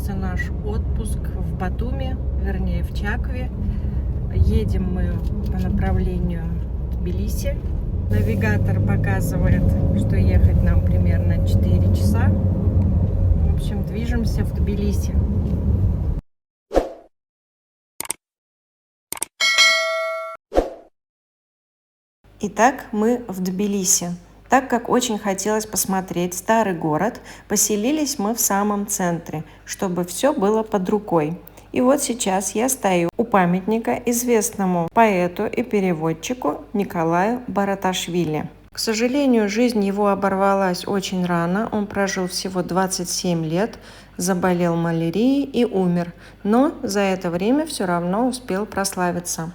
закончился наш отпуск в Батуми, вернее в Чакве. Едем мы по направлению Тбилиси. Навигатор показывает, что ехать нам примерно 4 часа. В общем, движемся в Тбилиси. Итак, мы в Тбилиси. Так как очень хотелось посмотреть старый город, поселились мы в самом центре, чтобы все было под рукой. И вот сейчас я стою у памятника известному поэту и переводчику Николаю Бараташвили. К сожалению, жизнь его оборвалась очень рано, он прожил всего 27 лет, заболел малярией и умер, но за это время все равно успел прославиться.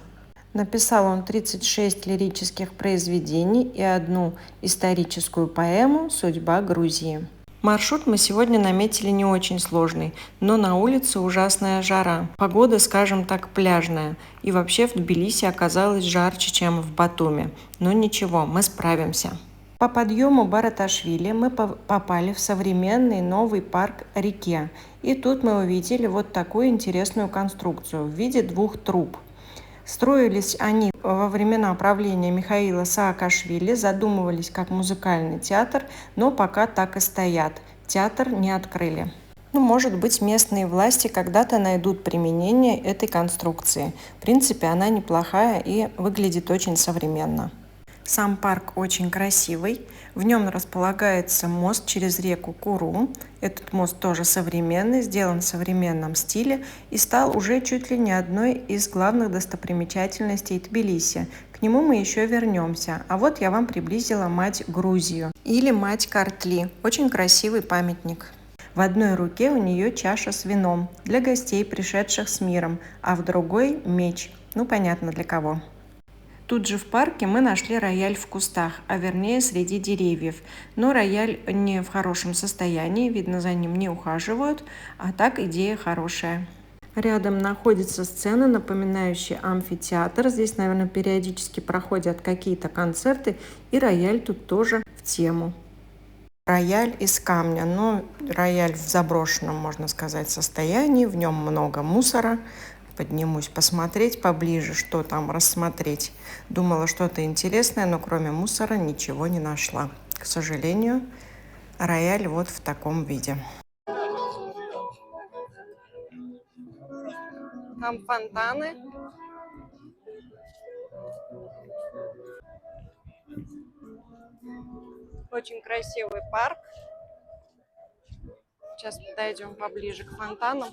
Написал он 36 лирических произведений и одну историческую поэму «Судьба Грузии». Маршрут мы сегодня наметили не очень сложный, но на улице ужасная жара. Погода, скажем так, пляжная. И вообще в Тбилиси оказалось жарче, чем в Батуми. Но ничего, мы справимся. По подъему Бараташвили мы попали в современный новый парк Рике. И тут мы увидели вот такую интересную конструкцию в виде 2 труб. Строились они во времена правления Михаила Саакашвили, задумывались как музыкальный театр, но пока так и стоят. Театр не открыли. Может быть, местные власти когда-то найдут применение этой конструкции. В принципе, она неплохая и выглядит очень современно. Сам парк очень красивый. В нем располагается мост через реку Куру. Этот мост тоже современный, сделан в современном стиле и стал уже чуть ли не одной из главных достопримечательностей Тбилиси. К нему мы еще вернемся. А вот я вам приблизила мать Грузию или мать Картли. Очень красивый памятник. В одной руке у нее чаша с вином для гостей, пришедших с миром, а в другой меч. Понятно для кого. Тут же в парке мы нашли рояль в кустах, а вернее среди деревьев. Но рояль не в хорошем состоянии, видно, за ним не ухаживают, а так идея хорошая. Рядом находится сцена, напоминающая амфитеатр. Здесь, наверное, периодически проходят какие-то концерты, и рояль тут тоже в тему. Рояль из камня, но рояль в заброшенном, можно сказать, состоянии, в нем много мусора. Поднимусь посмотреть поближе, что там рассмотреть. Думала, что-то интересное, но кроме мусора ничего не нашла. К сожалению, рояль вот в таком виде. Там фонтаны. Очень красивый парк. Сейчас подойдем поближе к фонтанам.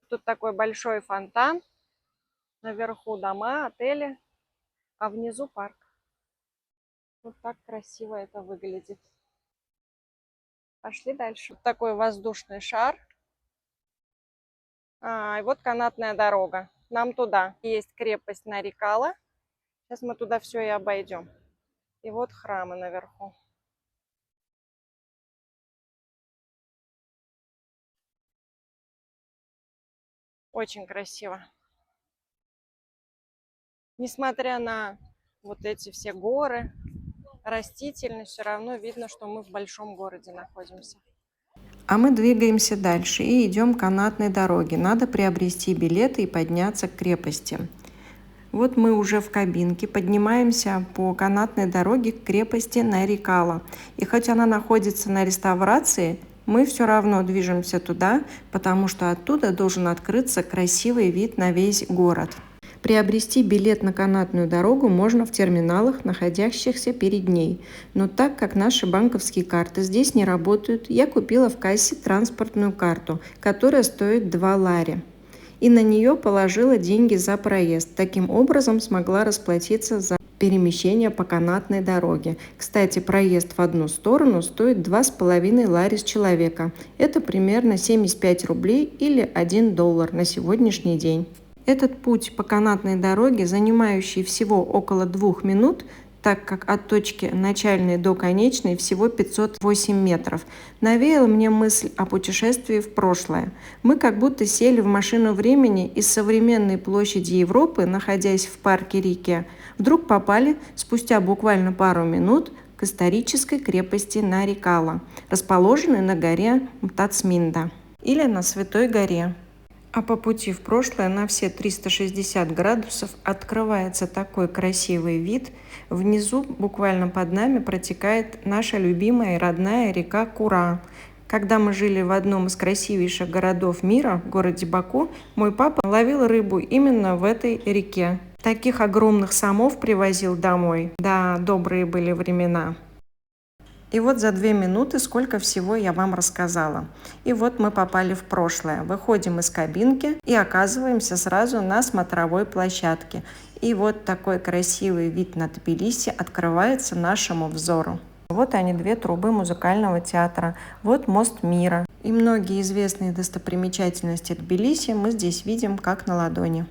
Тут такой большой фонтан. Наверху дома, отели, а внизу парк. Вот так красиво это выглядит. Пошли дальше. Вот такой воздушный шар. И вот канатная дорога. Нам туда. Есть крепость Нарикала. Сейчас мы туда все и обойдем. И вот храмы наверху. Очень красиво. Несмотря на вот эти все горы, растительность, все равно видно, что мы в большом городе находимся. А мы двигаемся дальше и идем к канатной дороге. Надо приобрести билеты и подняться к крепости. Вот мы уже в кабинке, поднимаемся по канатной дороге к крепости Нарикала. И хоть она находится на реставрации, мы все равно движемся туда, потому что оттуда должен открыться красивый вид на весь город. Приобрести билет на канатную дорогу можно в терминалах, находящихся перед ней. Но так как наши банковские карты здесь не работают, я купила в кассе транспортную карту, которая стоит 2 лари. И на нее положила деньги за проезд. Таким образом смогла расплатиться за перемещение по канатной дороге. Кстати, проезд в одну сторону стоит 2,5 лари с человека. Это примерно 75 рублей или $1 на сегодняшний день. Этот путь по канатной дороге, занимающий всего около 2 минут, так как от точки начальной до конечной всего 508 метров, навеял мне мысль о путешествии в прошлое. Мы как будто сели в машину времени из современной площади Европы, находясь в парке Рике, вдруг попали, спустя буквально пару минут, к к исторической крепости Нарикала, расположенной на горе Мтацминда или на Святой горе. А по пути в прошлое на все 360 градусов открывается такой красивый вид. Внизу, буквально под нами, протекает наша любимая и родная река Кура. Когда мы жили в одном из красивейших городов мира, в городе Баку, мой папа ловил рыбу именно в этой реке. Таких огромных сомов привозил домой. Да, добрые были времена. И вот за 2 минуты сколько всего я вам рассказала. И вот мы попали в прошлое. Выходим из кабинки и оказываемся сразу на смотровой площадке. И вот такой красивый вид на Тбилиси открывается нашему взору. Вот они, 2 трубы музыкального театра. Вот мост мира. И многие известные достопримечательности Тбилиси мы здесь видим как на ладони.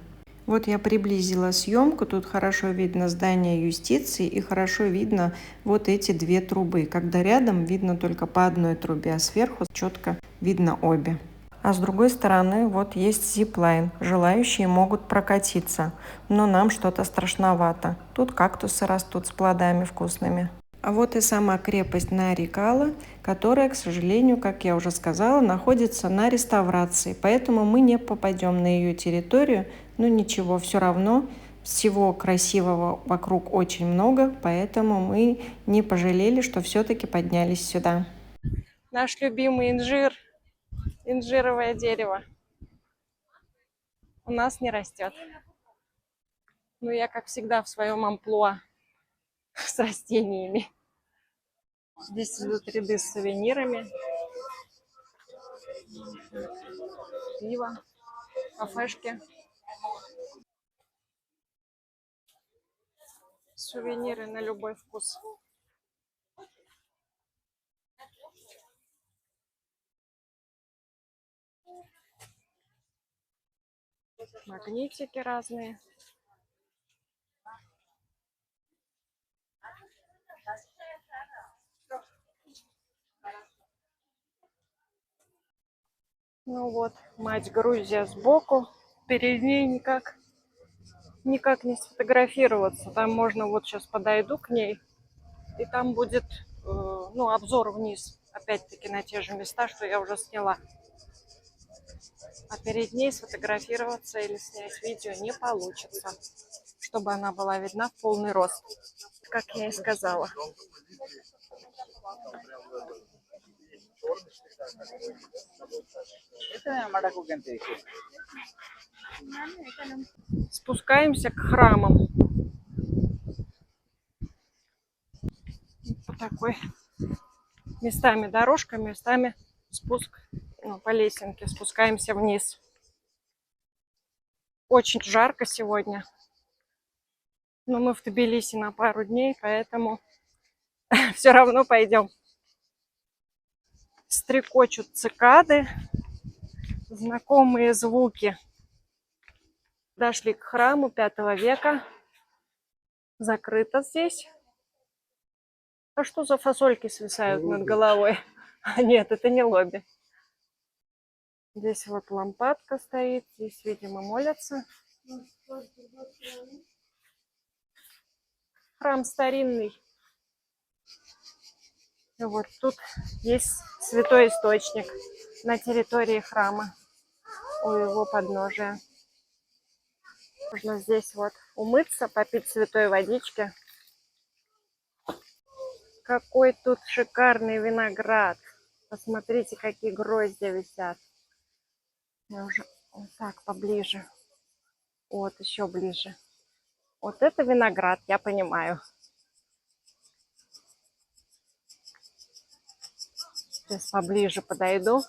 Вот я приблизила съемку, тут хорошо видно здание юстиции и хорошо видно вот эти 2 трубы, когда рядом видно только по одной трубе, а сверху четко видно обе. А с другой стороны вот есть зиплайн, желающие могут прокатиться, но нам что-то страшновато. Тут кактусы растут с плодами вкусными. А вот и сама крепость Нарикала, которая, к сожалению, как я уже сказала, находится на реставрации, поэтому мы не попадем на ее территорию, но ничего, все равно всего красивого вокруг очень много, поэтому мы не пожалели, что все-таки поднялись сюда. Наш любимый инжир, инжировое дерево, у нас не растет. Но я, как всегда, в своем амплуа с растениями. Здесь идут ряды с сувенирами. Пиво, кафешки. Сувениры на любой вкус. Магнитики разные. Ну вот, мать Грузия сбоку. Перед ней никак не сфотографироваться. Там можно, вот сейчас подойду к ней, и там будет обзор вниз. Опять-таки на те же места, что я уже сняла. А перед ней сфотографироваться или снять видео не получится, чтобы она была видна в полный рост, как я и сказала. Спускаемся к храмам. По такой местами дорожка, местами спуск по лесенке. Спускаемся вниз. Очень жарко сегодня. Но мы в Тбилиси на пару дней, поэтому все равно пойдем. Стрекочут цикады. Знакомые звуки. Дошли к храму 5 века. Закрыто здесь. А что за фасольки свисают над головой? Нет, это не лобби. Здесь вот лампадка стоит. Здесь, видимо, молятся. Храм старинный. И вот тут есть святой источник на территории храма, у его подножия. Можно здесь вот умыться, попить святой водички. Какой тут шикарный виноград. Посмотрите, какие гроздья висят. Я уже вот так поближе. Вот еще ближе. Вот это виноград, я понимаю. Сейчас поближе подойду.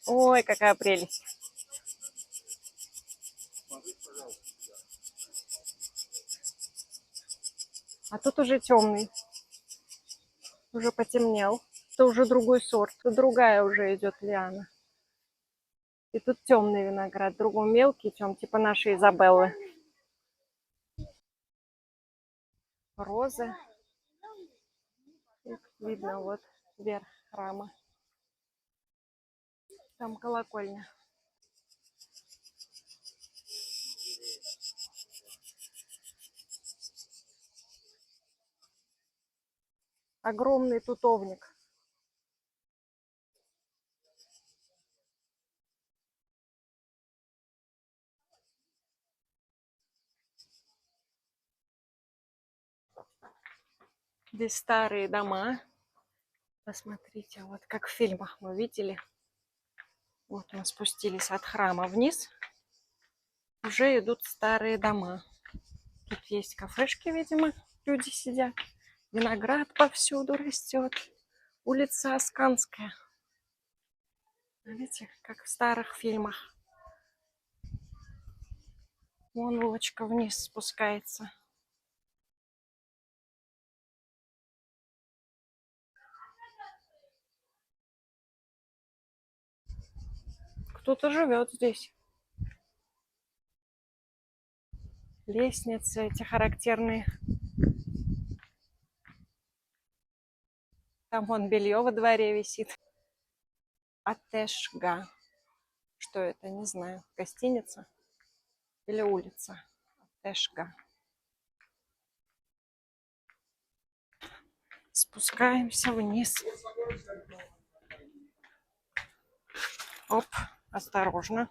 Ой, какая прелесть. А тут уже темный. Уже потемнел. Это уже другой сорт. Тут другая уже идет лиана. И тут темный виноград. Другой мелкий, типа нашей Изабеллы. Розы. И видно вот верх храма. Там колокольня. Огромный тутовник. Здесь старые дома. Посмотрите, вот как в фильмах мы видели. Вот мы спустились от храма вниз. Уже идут старые дома. Тут есть кафешки, видимо, люди сидят. Виноград повсюду растет. Улица Асканская. Видите, как в старых фильмах. Вон улочка вниз спускается. Кто-то живет здесь. Лестницы эти характерные. Там вон белье во дворе висит. Атешга. Что это, не знаю. Гостиница или улица? Атешга. Спускаемся вниз. Оп, осторожно.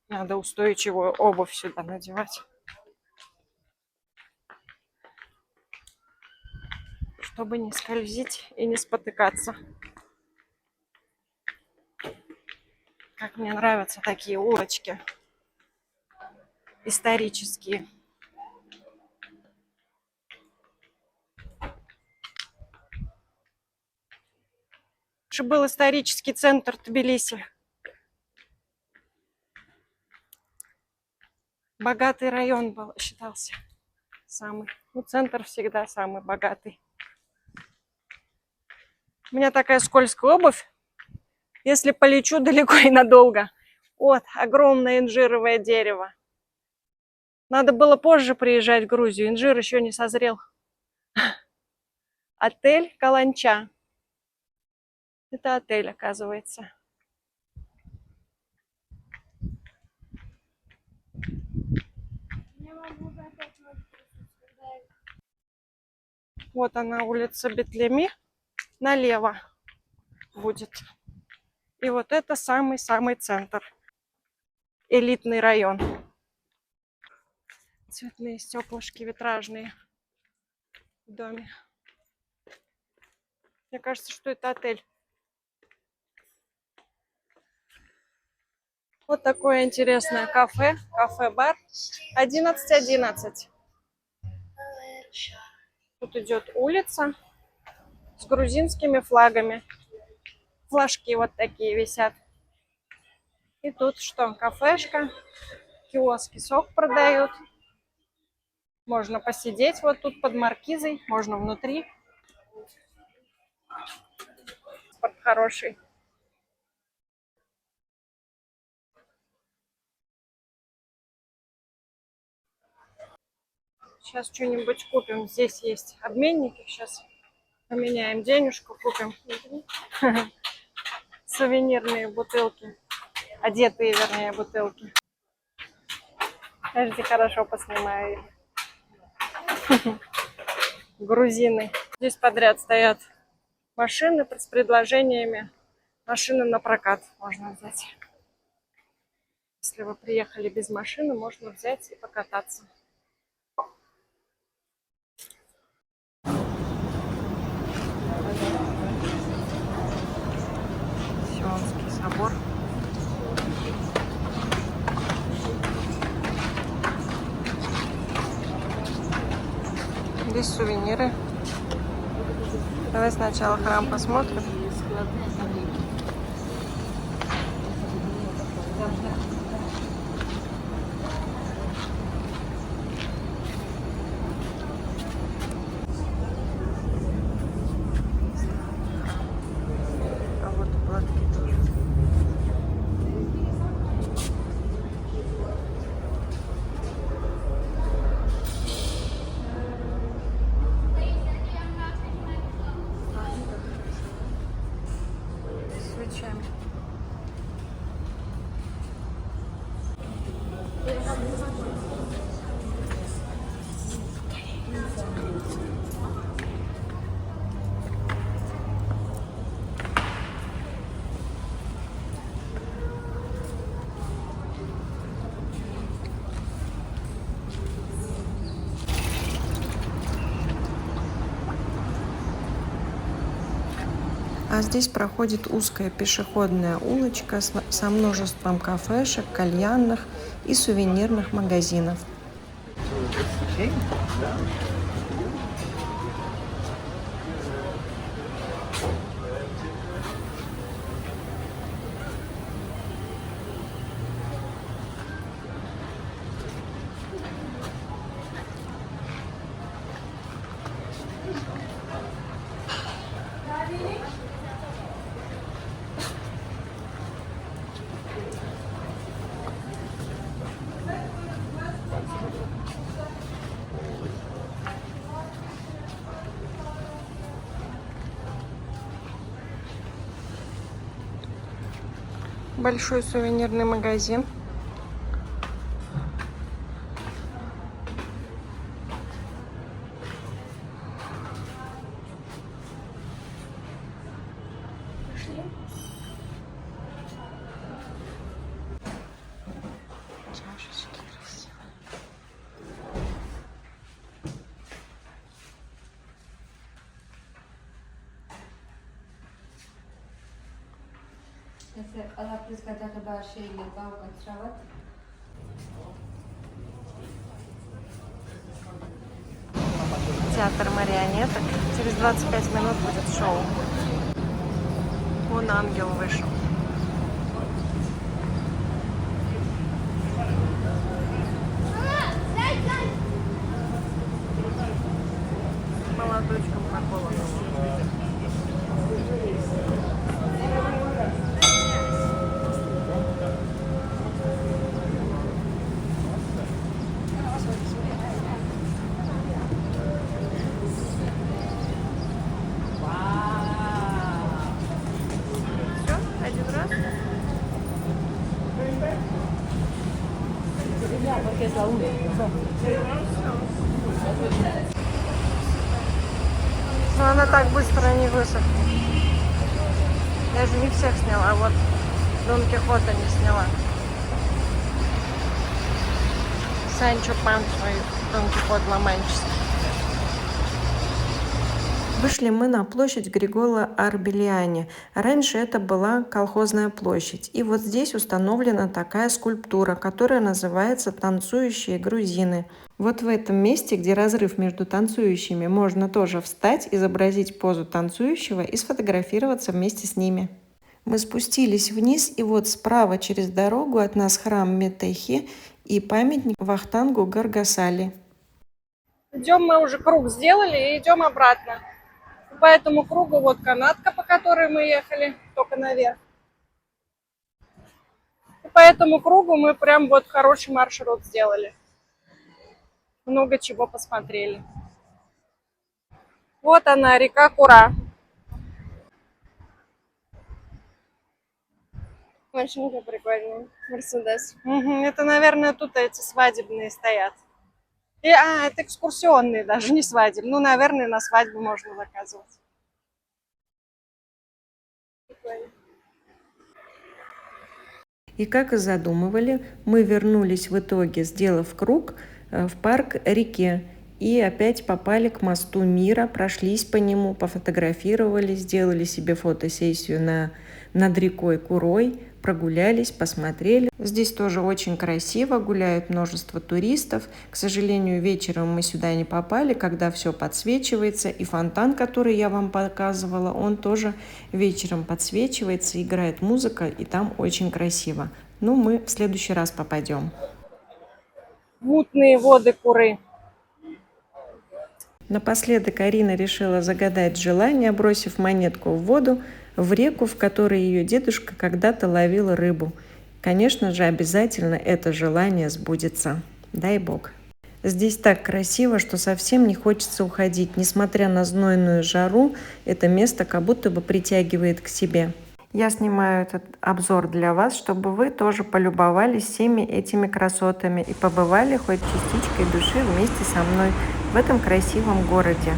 Надо устойчивую обувь сюда надевать, чтобы не скользить и не спотыкаться. Как мне нравятся такие улочки исторические. Это был исторический центр Тбилиси. Богатый район был, считался самый. Ну, центр всегда самый богатый. У меня такая скользкая обувь. Если полечу далеко и надолго. Вот, огромное инжировое дерево. Надо было позже приезжать в Грузию. Инжир еще не созрел. Отель Каланча. Это отель, оказывается. Вот она, улица Бетлеми. Налево будет. И вот это самый-самый центр. Элитный район. Цветные стеклышки витражные в доме. Мне кажется, что это отель. Вот такое интересное кафе. Кафе-бар. 11:11. Тут идет улица с грузинскими флагами. Флажки вот такие висят. И тут что? Кафешка. Киоски сок продают. Можно посидеть вот тут под маркизой. Можно внутри. Спорт хороший. Сейчас что-нибудь купим. Здесь есть обменники. Сейчас поменяем денежку, купим сувенирные бутылки. Одетые, вернее, бутылки. Подожди, хорошо поснимаю их. Грузины. Здесь подряд стоят машины с предложениями. Машины на прокат можно взять. Если вы приехали без машины, можно взять и покататься. Сионский собор. Здесь сувениры. Давай сначала храм посмотрим. А вот платки тоже. Свечами. А здесь проходит узкая пешеходная улочка со множеством кафешек, кальянных и сувенирных магазинов. Большой сувенирный магазин. Чашечки красивые. Театр марионеток. Через 25 минут будет шоу. Вон ангел вышел. Молоточком по голову. Но она так быстро не высохнет. Я же не всех сняла, вот Дон Кихота не сняла. Санчо Пансо и Дон Кихот Ла-Манческий. Вышли мы на площадь Григола Арбельяни. Раньше это была колхозная площадь. И вот здесь установлена такая скульптура, которая называется «Танцующие грузины». Вот в этом месте, где разрыв между танцующими, можно тоже встать, изобразить позу танцующего и сфотографироваться вместе с ними. Мы спустились вниз, и вот справа через дорогу от нас храм Метехи и памятник Вахтангу Гаргасали. Идем, мы уже круг сделали и идем обратно. По этому кругу вот канатка, по которой мы ехали, только наверх. И по этому кругу мы прям вот хороший маршрут сделали. Много чего посмотрели. Вот она, река Кура. Машинка прикольная, Мерседес. Это, наверное, тут эти свадебные стоят. Это экскурсионные даже, не свадебные. Ну, наверное, на свадьбу можно заказывать. И как и задумывали, мы вернулись в итоге, сделав круг, в парк Реке. И опять попали к мосту Мира, прошлись по нему, пофотографировали, сделали себе фотосессию над рекой Курой, прогулялись, посмотрели. Здесь тоже очень красиво, гуляет множество туристов. К сожалению, вечером мы сюда не попали, когда все подсвечивается. И фонтан, который я вам показывала, он тоже вечером подсвечивается, играет музыка, и там очень красиво. Ну, мы в следующий раз попадем. Мутные воды Куры. Напоследок Арина решила загадать желание, бросив монетку в воду, в реку, в которой ее дедушка когда-то ловил рыбу. Конечно же, обязательно это желание сбудется. Дай Бог. Здесь так красиво, что совсем не хочется уходить. Несмотря на знойную жару, это место как будто бы притягивает к себе. Я снимаю этот обзор для вас, чтобы вы тоже полюбовались всеми этими красотами и побывали хоть частичкой души вместе со мной в этом красивом городе.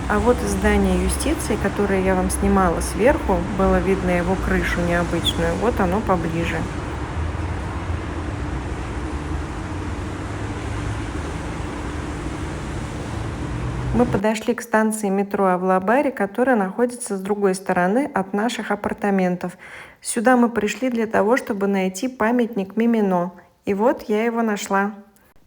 А вот здание юстиции, которое я вам снимала сверху, было видно его крышу необычную, вот оно поближе. Мы подошли к станции метро Авлабари, которая находится с другой стороны от наших апартаментов. Сюда мы пришли для того, чтобы найти памятник Мимино. И вот я его нашла.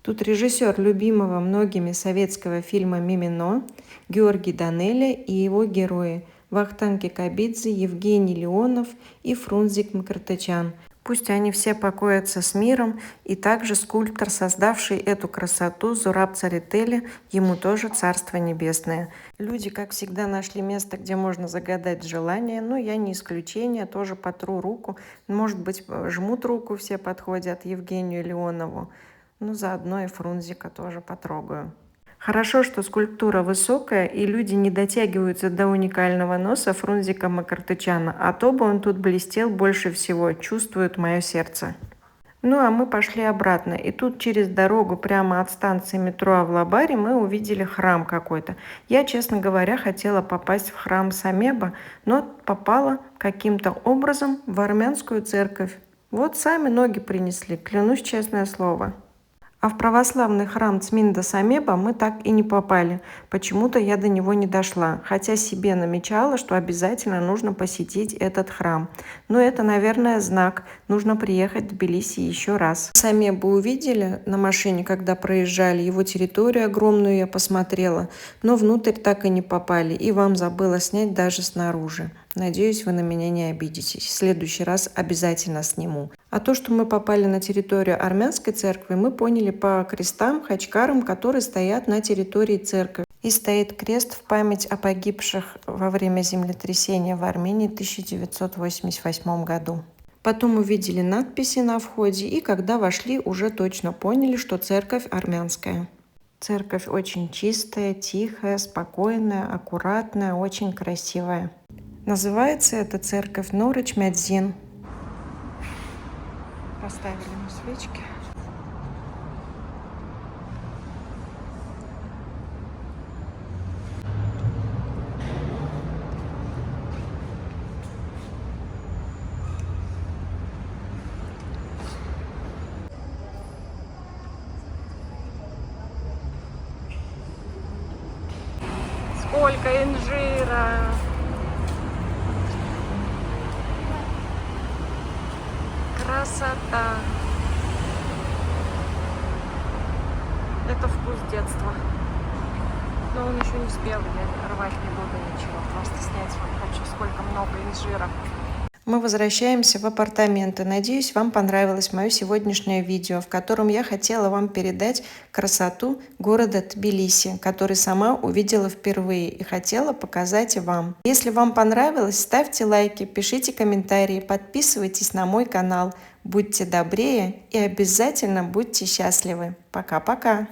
Тут режиссер любимого многими советского фильма «Мимино» Георгий Данелия и его герои Вахтанг Кикабидзе, Евгений Леонов и Фрунзик Мкртычян. Пусть они все покоятся с миром, и также скульптор, создавший эту красоту, Зураб Царетели, ему тоже царство небесное. Люди, как всегда, нашли место, где можно загадать желание, но я не исключение, тоже потру руку. Может быть, жмут руку, все подходят Евгению Леонову. Ну, заодно и Фрунзика тоже потрогаю. Хорошо, что скульптура высокая, и люди не дотягиваются до уникального носа Фрунзика Мкртычяна, а то бы он тут блестел больше всего, чувствует мое сердце. Ну, а мы пошли обратно, и тут через дорогу прямо от станции метро Авлабари мы увидели храм какой-то. Я, честно говоря, хотела попасть в храм Самеба, но попала каким-то образом в армянскую церковь. Вот сами ноги принесли, клянусь, честное слово. А в православный храм Цминда Самеба мы так и не попали. Почему-то я до него не дошла, хотя себе намечала, что обязательно нужно посетить этот храм. Но это, наверное, знак. Нужно приехать в Тбилиси еще раз. Самебу увидели на машине, когда проезжали. Его территорию огромную я посмотрела, но внутрь так и не попали. И вам забыла снять даже снаружи. Надеюсь, вы на меня не обидитесь. В следующий раз обязательно сниму. А то, что мы попали на территорию армянской церкви, мы поняли по крестам, хачкарам, которые стоят на территории церкви. И стоит крест в память о погибших во время землетрясения в Армении в 1988 году. Потом увидели надписи на входе, и когда вошли, уже точно поняли, что церковь армянская. Церковь очень чистая, тихая, спокойная, аккуратная, очень красивая. Называется эта церковь Норыч Мядзин. Поставили мы свечки. Сколько инжира! Красота! Это вкус детства. Но он еще не спелый, я рвать не буду ничего. Просто снять вам хочу, сколько много инжира. Мы возвращаемся в апартаменты. Надеюсь, вам понравилось мое сегодняшнее видео, в котором я хотела вам передать красоту города Тбилиси, который сама увидела впервые и хотела показать и вам. Если вам понравилось, ставьте лайки, пишите комментарии, подписывайтесь на мой канал. Будьте добрее и обязательно будьте счастливы. Пока-пока!